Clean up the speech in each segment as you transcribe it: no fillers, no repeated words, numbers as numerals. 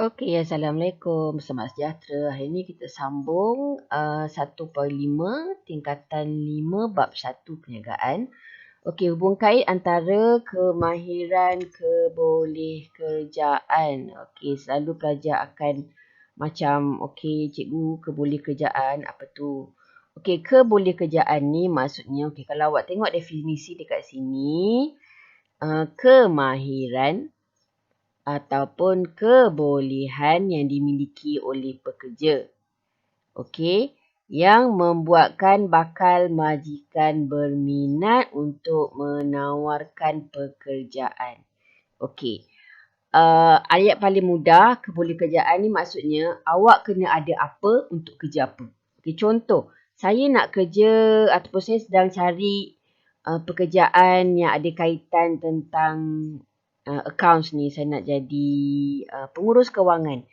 Okey, Assalamualaikum. Selamat sejahtera. Hari ini kita sambung 1.5 tingkatan 5 bab 1 perniagaan. Okey, hubung kait antara kemahiran kebolehkerjaan. Okey, selalu pelajar akan macam cikgu kebolehkerjaan apa tu? Okey, kebolehkerjaan ni maksudnya kalau awak tengok definisi dekat sini, kemahiran ataupun kebolehan yang dimiliki oleh pekerja. Okey, yang membuatkan bakal majikan berminat untuk menawarkan pekerjaan. Okey. Ayat paling mudah, kebolehkerjaan ni maksudnya awak kena ada apa untuk kerja apa. Okey, contoh, saya nak kerja ataupun saya sedang cari pekerjaan yang ada kaitan tentang accounts ni. Saya nak jadi pengurus kewangan.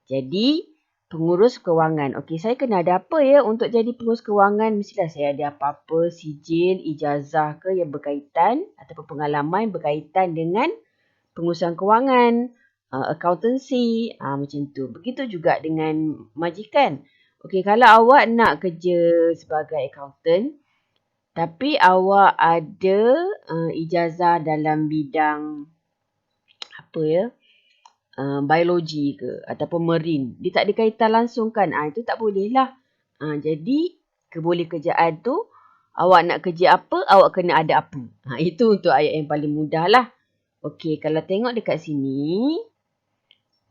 Jadi, pengurus kewangan. Okey, saya kena ada apa ya untuk jadi pengurus kewangan? Mestilah saya ada apa-apa sijil, ijazah ke yang berkaitan ataupun pengalaman berkaitan dengan pengurusan kewangan, accountancy, macam tu. Begitu juga dengan majikan. Okey, kalau awak nak kerja sebagai accountant, tapi awak ada ijazah dalam bidang biologi ke ataupun marine. Dia tak ada kaitan langsung kan. Itu tak boleh lah. Jadi, kebolehkerjaan tu, awak nak kerja apa, awak kena ada apa. Itu untuk ayat yang paling mudah lah. Okey, kalau tengok dekat sini.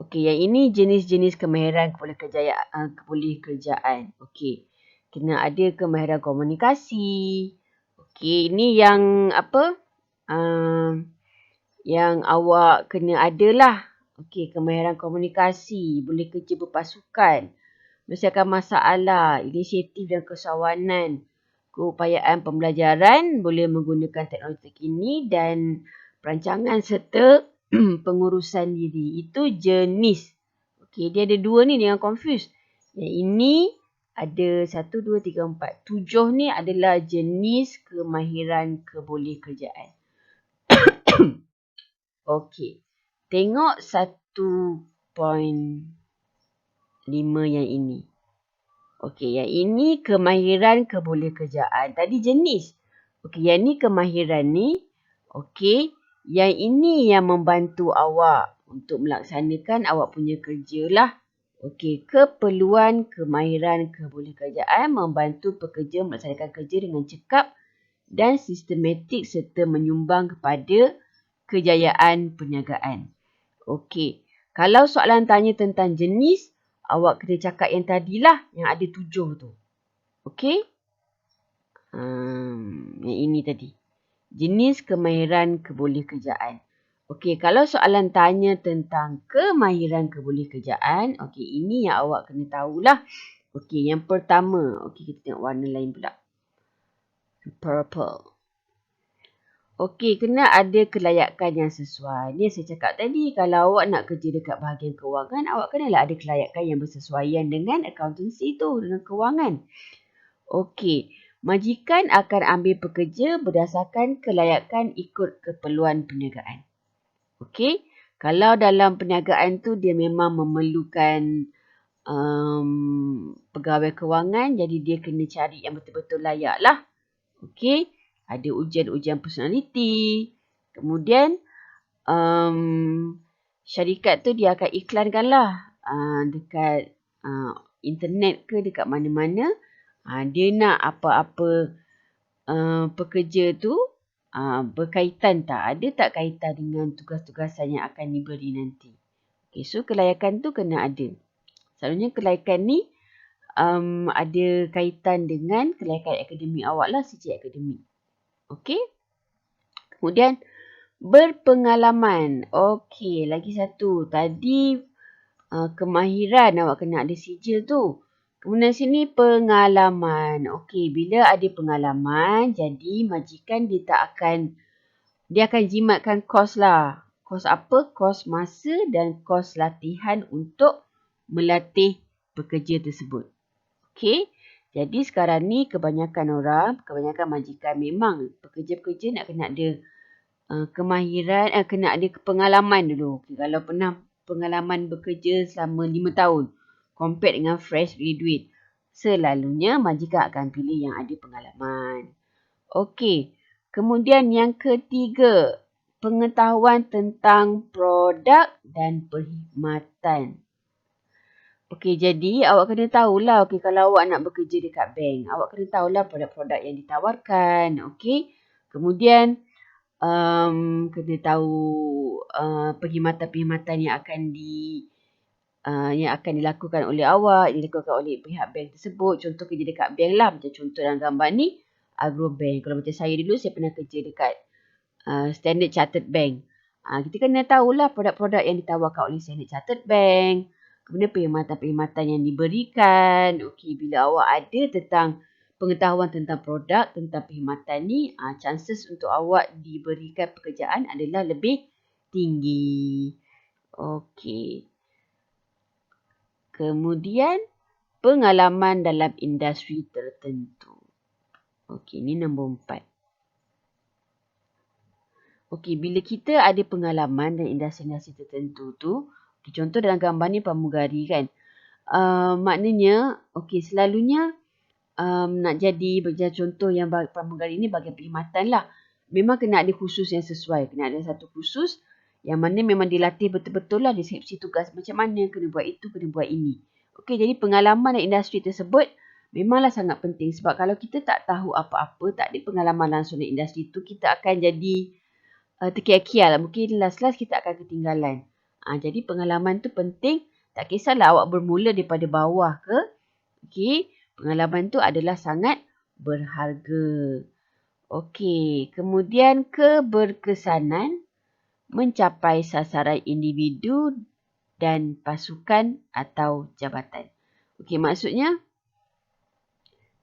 Okey, yang ini jenis-jenis kemahiran kebolehkerjaan. Okey, kena ada kemahiran komunikasi. Okey, ini yang apa? Yang awak kena ada lah. Okey, kemahiran komunikasi, boleh kerja berpasukan, menyelesaikan masalah, inisiatif dan kesawanan, keupayaan pembelajaran, boleh menggunakan teknologi terkini dan perancangan serta pengurusan diri. Itu jenis. Okey, dia ada dua ni, jangan confuse. Yang ini ada 1, 2, 3, 4. 7 ni adalah jenis kemahiran kebolehkerjaan. Okey. Tengok 1.5 yang ini. Okey, yang ini kemahiran kebolehkerjaan. Tadi jenis. Okey, yang ni kemahiran ni. Okey, yang ini yang membantu awak untuk melaksanakan awak punya kerja lah. Okey, keperluan kemahiran kebolehkerjaan membantu pekerja melaksanakan kerja dengan cekap dan sistematik serta menyumbang kepada kejayaan perniagaan. Okey, kalau soalan tanya tentang jenis, awak kena cakap yang tadilah, yang ada 7 tu. Okey? Yang ini tadi. Jenis kemahiran kebolehkerjaan. Okey, kalau soalan tanya tentang kemahiran kebolehkerjaan, okey, ini yang awak kena tahulah. Okey, yang pertama. Okey, kita tengok warna lain pula. Purple. Okey, kena ada kelayakan yang sesuai. Ni saya cakap tadi, kalau awak nak kerja dekat bahagian kewangan, awak kenalah ada kelayakan yang bersesuaian dengan accountancy tu, dengan kewangan. Okey, majikan akan ambil pekerja berdasarkan kelayakan ikut keperluan perniagaan. Okey, kalau dalam perniagaan tu dia memang memerlukan pegawai kewangan, jadi dia kena cari yang betul-betul layak lah. Okey. Ada ujian-ujian personaliti. Kemudian, syarikat tu dia akan iklankan lah dekat internet ke dekat mana-mana. Dia nak apa-apa pekerja tu berkaitan tak? Ada tak kaitan dengan tugas-tugasan yang akan diberi nanti? Okay, so kelayakan tu kena ada. Selalunya kelayakan ni ada kaitan dengan kelayakan akademik awak lah, sijil akademik. Okey. Kemudian berpengalaman. Okey, lagi satu. Tadi kemahiran awak kena ada sijil tu. Kemudian sini pengalaman. Okey, bila ada pengalaman, jadi majikan dia akan jimatkan kos lah. Kos apa? Kos masa dan kos latihan untuk melatih pekerja tersebut. Okey. Jadi sekarang ni kebanyakan majikan memang pekerja-pekerja nak kena ada kemahiran, kena ada pengalaman dulu. Okay, kalau pernah pengalaman bekerja selama 5 tahun compare dengan fresh graduate. Selalunya majikan akan pilih yang ada pengalaman. Okey. Kemudian yang ketiga, pengetahuan tentang produk dan perkhidmatan. Okey, jadi awak kena tahulah, okey, kalau awak nak bekerja dekat bank, awak kena tahulah produk-produk yang ditawarkan, okey. Kemudian kena tahu perkhidmatan-perkhidmatan yang akan dilakukan oleh awak, dilakukan oleh pihak bank tersebut. Contoh kerja dekat bank lah, macam contoh dalam gambar ni, Agrobank. Kalau macam saya dulu, saya pernah kerja dekat Standard Chartered Bank. Kita kena tahulah produk-produk yang ditawarkan oleh Standard Chartered Bank. Kemudian perkhidmatan-perkhidmatan yang diberikan. Okey, bila awak ada tentang pengetahuan tentang produk, tentang perkhidmatan ni, chances untuk awak diberikan pekerjaan adalah lebih tinggi. Okey. Kemudian, pengalaman dalam industri tertentu. Okey, ni nombor 4. Okey, bila kita ada pengalaman dalam industri-industri tertentu tu, okay, contoh dalam gambar ni pramugari kan. Maknanya, okey, selalunya nak jadi contoh yang pramugari ni bahagian perkhidmatan lah. Memang kena ada khusus yang sesuai. Kena ada satu khusus yang mana memang dilatih betul-betul lah deskripsi tugas macam mana, kena buat itu, kena buat ini. Okey, jadi pengalaman dalam industri tersebut memanglah sangat penting. Sebab kalau kita tak tahu apa-apa, tak ada pengalaman langsung dalam industri tu, kita akan jadi terkial-kial. Mungkin last-last kita akan ketinggalan. Jadi pengalaman tu penting. Tak kisahlah awak bermula daripada bawah ke. Okey, pengalaman tu adalah sangat berharga. Okey, kemudian keberkesanan mencapai sasaran individu dan pasukan atau jabatan. Okey, maksudnya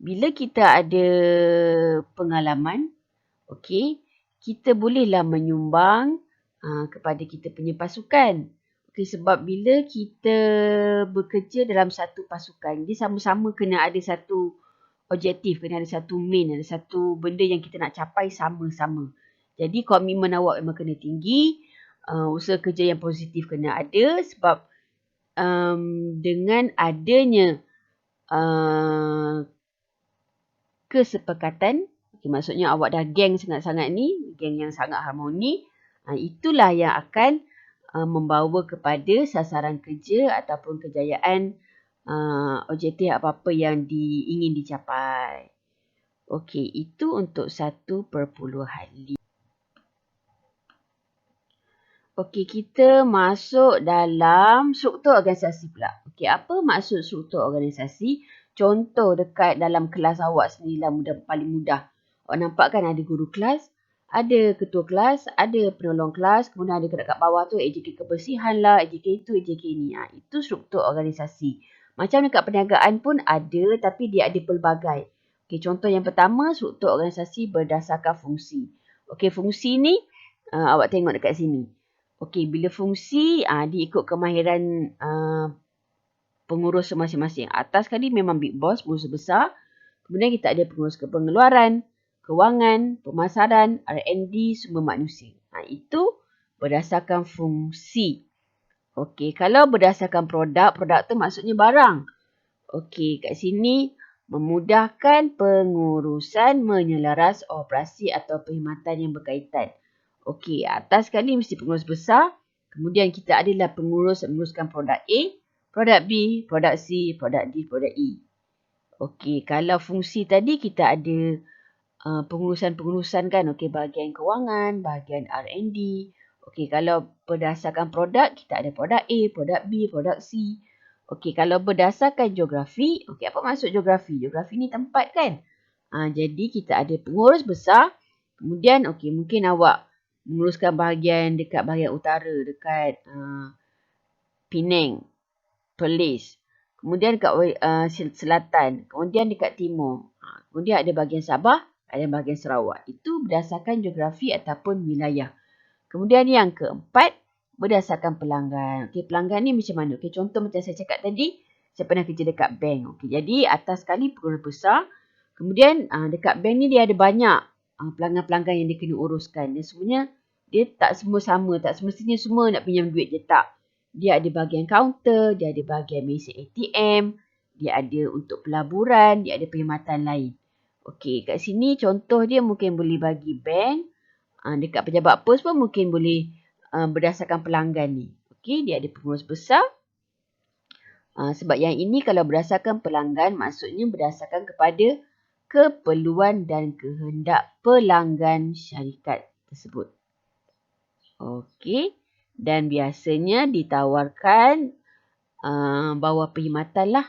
bila kita ada pengalaman, okey, kita bolehlah menyumbang kepada kita punya pasukan. Okey, sebab bila kita bekerja dalam satu pasukan, dia sama-sama kena ada satu objektif, kena ada satu main, ada satu benda yang kita nak capai sama-sama. Jadi komitmen awak memang kena tinggi, usaha kerja yang positif kena ada sebab dengan adanya kesepakatan, okay, maksudnya awak dah geng sangat-sangat ni, geng yang sangat harmoni, itulah yang akan membawa kepada sasaran kerja ataupun kejayaan objektif apa-apa yang ingin dicapai. Okey, itu untuk 1.5. Okey, kita masuk dalam struktur organisasi pula. Okey, apa maksud struktur organisasi? Contoh dekat dalam kelas awak sendirilah paling mudah. Awak nampak kan ada guru kelas, ada ketua kelas, ada penolong kelas, kemudian ada dekat bawah tu AJK kebersihan lah, AJK itu, AJK ni. Itu struktur organisasi. Macam dekat perniagaan pun ada tapi dia ada pelbagai. Okey, contoh yang pertama, struktur organisasi berdasarkan fungsi. Okey, fungsi ni awak tengok dekat sini. Okey, bila fungsi dia ikut kemahiran pengurus masing-masing. Atas sekali memang big boss, pengurus besar. Kemudian kita ada pengurus pengeluaran, kewangan, pemasaran, R&D, sumber manusia. Itu berdasarkan fungsi. Okey, kalau berdasarkan produk, produk tu maksudnya barang. Okey, kat sini memudahkan pengurusan menyelaras operasi atau perkhidmatan yang berkaitan. Okey, atas sekali mesti pengurus besar. Kemudian kita adalah menguruskan produk A, produk B, produk C, produk D, produk E. Okey, kalau fungsi tadi kita ada pengurusan-pengurusan kan. Okey, bahagian kewangan, bahagian R&D. Okey, kalau berdasarkan produk, kita ada produk A, produk B, produk C. Okey, kalau berdasarkan geografi, okey, apa maksud geografi? Geografi ni tempat kan? Jadi kita ada pengurus besar. Kemudian, okey, mungkin awak menguruskan dekat bahagian utara, dekat Penang, Perlis. Kemudian dekat selatan. Kemudian dekat timur. Kemudian ada bahagian Sabah, ada bahagian Sarawak. Itu berdasarkan geografi ataupun wilayah. Kemudian yang keempat, berdasarkan pelanggan. Okey, pelanggan ni macam mana? Okey, contoh macam saya cakap tadi, saya pernah kerja dekat bank. Okey, jadi atas sekali pengurus besar. Kemudian dekat bank ni dia ada banyak pelanggan-pelanggan yang dia kena uruskan. Dan sebenarnya dia tak semua sama. Tak semestinya semua nak pinjam duit je tak. Dia ada bahagian kaunter, dia ada bahagian mesin ATM, dia ada untuk pelaburan, dia ada perkhidmatan lain. Okey, kat sini contoh dia mungkin boleh bagi bank. Dekat pejabat pos pun mungkin boleh berdasarkan pelanggan ni. Okey, dia ada pengurus besar. Sebab yang ini kalau berdasarkan pelanggan, maksudnya berdasarkan kepada keperluan dan kehendak pelanggan syarikat tersebut. Okey, dan biasanya ditawarkan bawah perkhidmatan lah.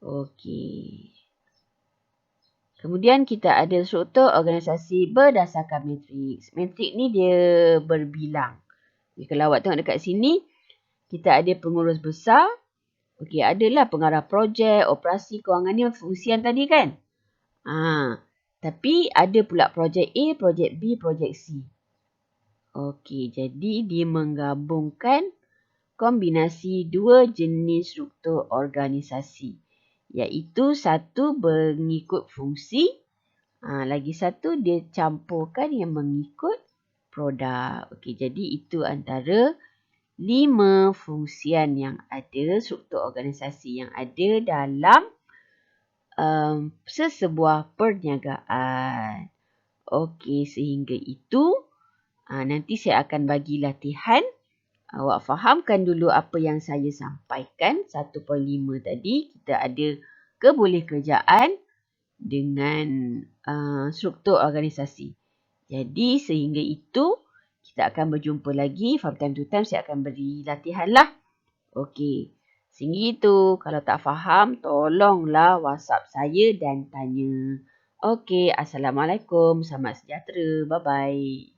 Okey. Kemudian kita ada struktur organisasi berdasarkan matriks. Matriks ni dia berbilang. Kalau awak tengok dekat sini, kita ada pengurus besar. Okey, adalah pengarah projek, operasi, kewangan ni fungsian tadi kan? Tapi ada pula projek A, projek B, projek C. Okey, jadi dia menggabungkan kombinasi dua jenis struktur organisasi. Iaitu satu mengikut fungsi, lagi satu dia campurkan yang mengikut produk. Okey, jadi itu antara 5 fungsian yang ada, struktur organisasi yang ada dalam sesebuah perniagaan. Okey, sehingga itu nanti saya akan bagi latihan. Awak fahamkan dulu apa yang saya sampaikan. 1.5 tadi kita ada kebolehkerjaan dengan struktur organisasi. Jadi sehingga itu kita akan berjumpa lagi. From time to time saya akan beri latihan lah. Okey. Sehingga itu kalau tak faham tolonglah WhatsApp saya dan tanya. Okey. Assalamualaikum. Selamat sejahtera. Bye-bye.